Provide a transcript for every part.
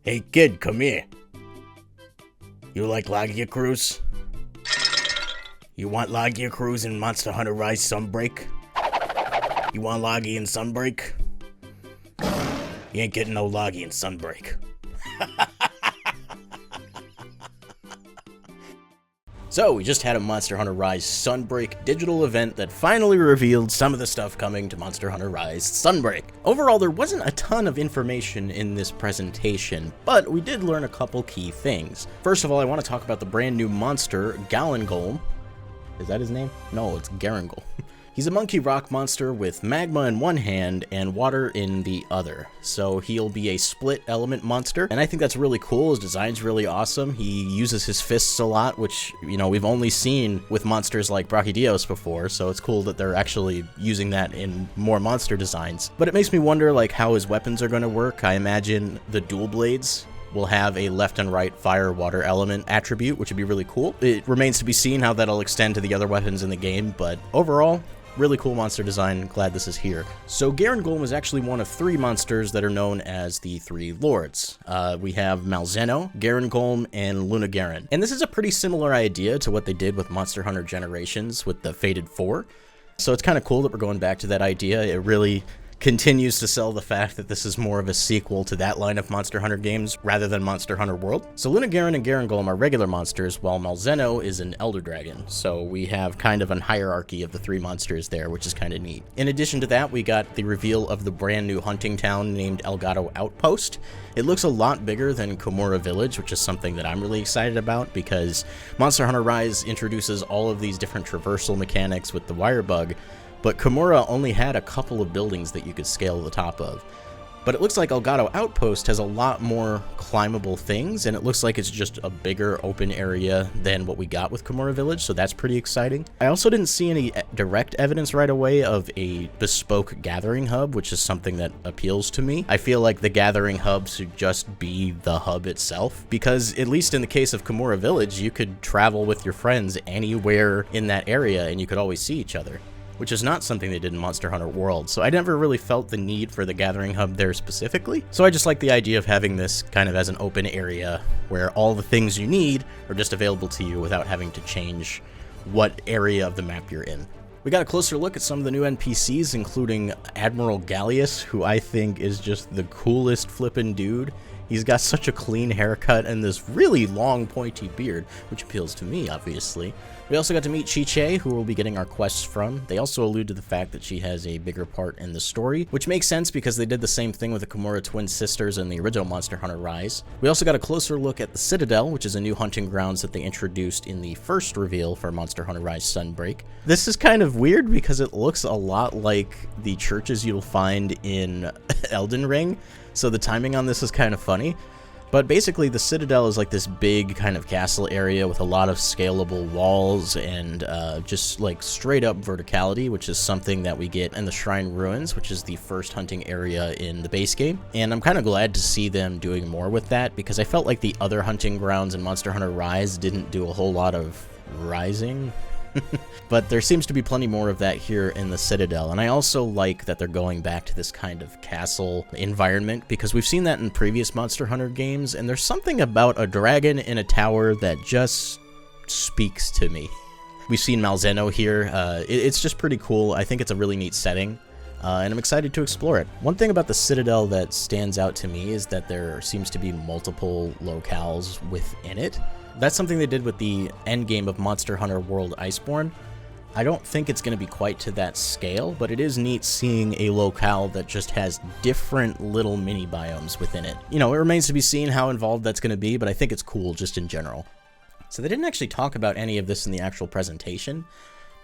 Hey kid, come here. You like Lagiacrus? You want Lagiacrus in Monster Hunter Rise Sunbreak? You want Lagi in Sunbreak? You ain't getting no Lagi in Sunbreak. So, we just had a Monster Hunter Rise Sunbreak digital event that finally revealed some of the stuff coming to Monster Hunter Rise Sunbreak. Overall, there wasn't a ton of information in this presentation, but we did learn a couple key things. First of all, I want to talk about the brand new monster, Galengolm. Is that his name? No, it's Garangol. He's a monkey rock monster with magma in one hand and water in the other. So he'll be a split element monster, and I think that's really cool. His design's really awesome. He uses his fists a lot, which, we've only seen with monsters like Brachydios before, so it's cool that they're actually using that in more monster designs. But it makes me wonder, how his weapons are going to work. I imagine the dual blades will have a left and right fire water element attribute, which would be really cool. It remains to be seen how that'll extend to the other weapons in the game, but overall, really cool monster design. Glad this is here. So Garangolm is actually one of three monsters that are known as the Three Lords. We have Malzeno, Garangolm, and Lunagaron. And this is a pretty similar idea to what they did with Monster Hunter Generations with the Fated Four. So it's kind of cool that we're going back to that idea. It really continues to sell the fact that this is more of a sequel to that line of Monster Hunter games rather than Monster Hunter World. So Lunagaron and Garangolm are regular monsters, while Malzeno is an Elder Dragon. So we have kind of a hierarchy of the three monsters there, which is kind of neat. In addition to that, we got the reveal of the brand new hunting town named Elgato Outpost. It looks a lot bigger than Komura Village, which is something that I'm really excited about because Monster Hunter Rise introduces all of these different traversal mechanics with the wire bug, but Komura only had a couple of buildings that you could scale the top of. But it looks like Elgato Outpost has a lot more climbable things, and it looks like it's just a bigger open area than what we got with Komura Village, so that's pretty exciting. I also didn't see any direct evidence right away of a bespoke gathering hub, which is something that appeals to me. I feel like the gathering hub should just be the hub itself, because at least in the case of Komura Village, you could travel with your friends anywhere in that area, and you could always see each other, which is not something they did in Monster Hunter World, so I never really felt the need for the gathering hub there specifically. So I just like the idea of having this kind of as an open area where all the things you need are just available to you without having to change what area of the map you're in. We got a closer look at some of the new NPCs, including Admiral Gallius, who I think is just the coolest flippin' dude. He's got such a clean haircut and this really long pointy beard, which appeals to me, obviously. We also got to meet Chi-Che, who we'll be getting our quests from. They also allude to the fact that she has a bigger part in the story, which makes sense because they did the same thing with the Komura twin sisters in the original Monster Hunter Rise. We also got a closer look at the Citadel, which is a new hunting grounds that they introduced in the first reveal for Monster Hunter Rise Sunbreak. This is kind of weird because it looks a lot like the churches you'll find in Elden Ring, so the timing on this is kind of funny. But basically, the Citadel is like this big kind of castle area with a lot of scalable walls and just straight up verticality, which is something that we get in the Shrine Ruins, which is the first hunting area in the base game. And I'm kind of glad to see them doing more with that because I felt like the other hunting grounds in Monster Hunter Rise didn't do a whole lot of rising. But there seems to be plenty more of that here in the Citadel, and I also like that they're going back to this kind of castle environment because we've seen that in previous Monster Hunter games, and there's something about a dragon in a tower that just speaks to me. We've seen Malzeno here. It's just pretty cool. I think it's a really neat setting. And I'm excited to explore it. One thing about the Citadel that stands out to me is that there seems to be multiple locales within it. That's something they did with the endgame of Monster Hunter World Iceborne. I don't think it's going to be quite to that scale, but it is neat seeing a locale that just has different little mini biomes within it. It remains to be seen how involved that's going to be, but I think it's cool just in general. So they didn't actually talk about any of this in the actual presentation,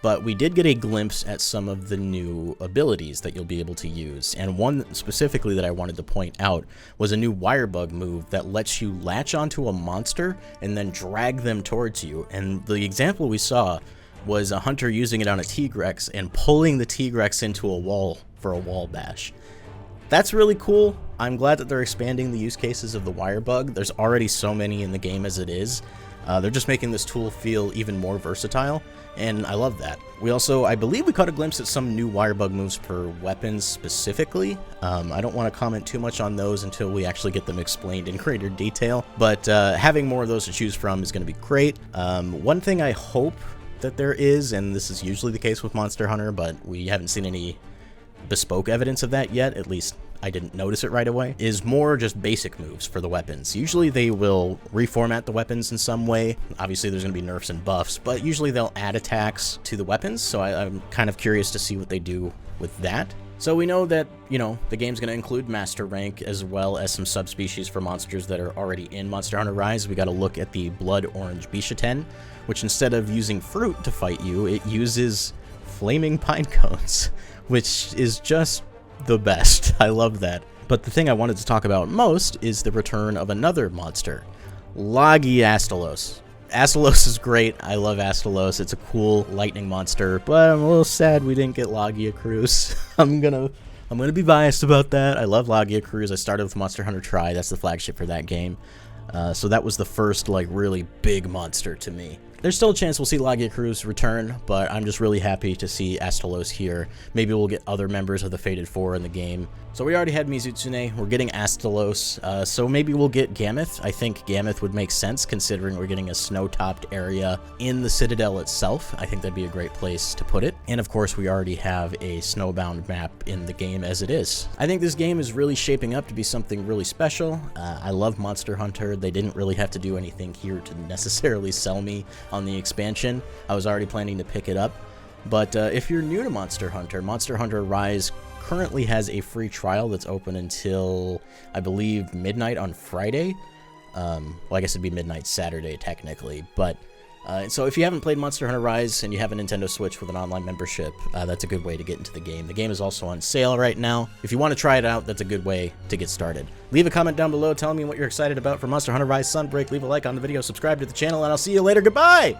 but we did get a glimpse at some of the new abilities that you'll be able to use, and one specifically that I wanted to point out was a new wire bug move that lets you latch onto a monster and then drag them towards you, and the example we saw was a hunter using it on a Tigrex and pulling the Tigrex into a wall for a wall bash. That's really cool. I'm glad that they're expanding the use cases of the wire bug. There's already so many in the game as it is. They're just making this tool feel even more versatile, and I love that. We also, I believe we caught a glimpse at some new wirebug moves for weapons specifically. I don't want to comment too much on those until we actually get them explained in greater detail, but having more of those to choose from is going to be great. One thing I hope that there is, and this is usually the case with Monster Hunter, but we haven't seen any bespoke evidence of that yet, at least I didn't notice it right away, is more just basic moves for the weapons. Usually they will reformat the weapons in some way. Obviously there's going to be nerfs and buffs, but usually they'll add attacks to the weapons, so I'm kind of curious to see what they do with that. So we know that, you know, the game's going to include Master Rank as well as some subspecies for monsters that are already in Monster Hunter Rise. We got to look at the Blood Orange Bishaten, which instead of using fruit to fight you, it uses flaming pine cones, which is just the best. I love that. But the thing I wanted to talk about most is the return of another monster, Lagiacrus. Astalos is great. I love Astalos. It's a cool lightning monster, but I'm a little sad we didn't get Lagiacrus. I'm gonna be biased about that. I love Lagiacrus. I started with Monster Hunter Tri. That's the flagship for that game. So that was the first like really big monster to me. There's still a chance we'll see Lagiacrus return, but I'm just really happy to see Astalos here. Maybe we'll get other members of the Fated Four in the game. So we already had Mizutsune, we're getting Astalos, so maybe we'll get Gammoth. I think Gammoth would make sense considering we're getting a snow-topped area in the Citadel itself. I think that'd be a great place to put it. And of course, we already have a snowbound map in the game as it is. I think this game is really shaping up to be something really special. I love Monster Hunter. They didn't really have to do anything here to necessarily sell me on the expansion. I was already planning to pick it up. But if you're new to Monster Hunter Rise currently has a free trial that's open until, I believe, midnight on Friday. Well, I guess it'd be midnight Saturday, technically. But so if you haven't played Monster Hunter Rise and you have a Nintendo Switch with an online membership, that's a good way to get into the game. The game is also on sale right now. If you want to try it out, that's a good way to get started. Leave a comment down below telling me what you're excited about for Monster Hunter Rise Sunbreak. Leave a like on the video, subscribe to the channel, and I'll see you later. Goodbye!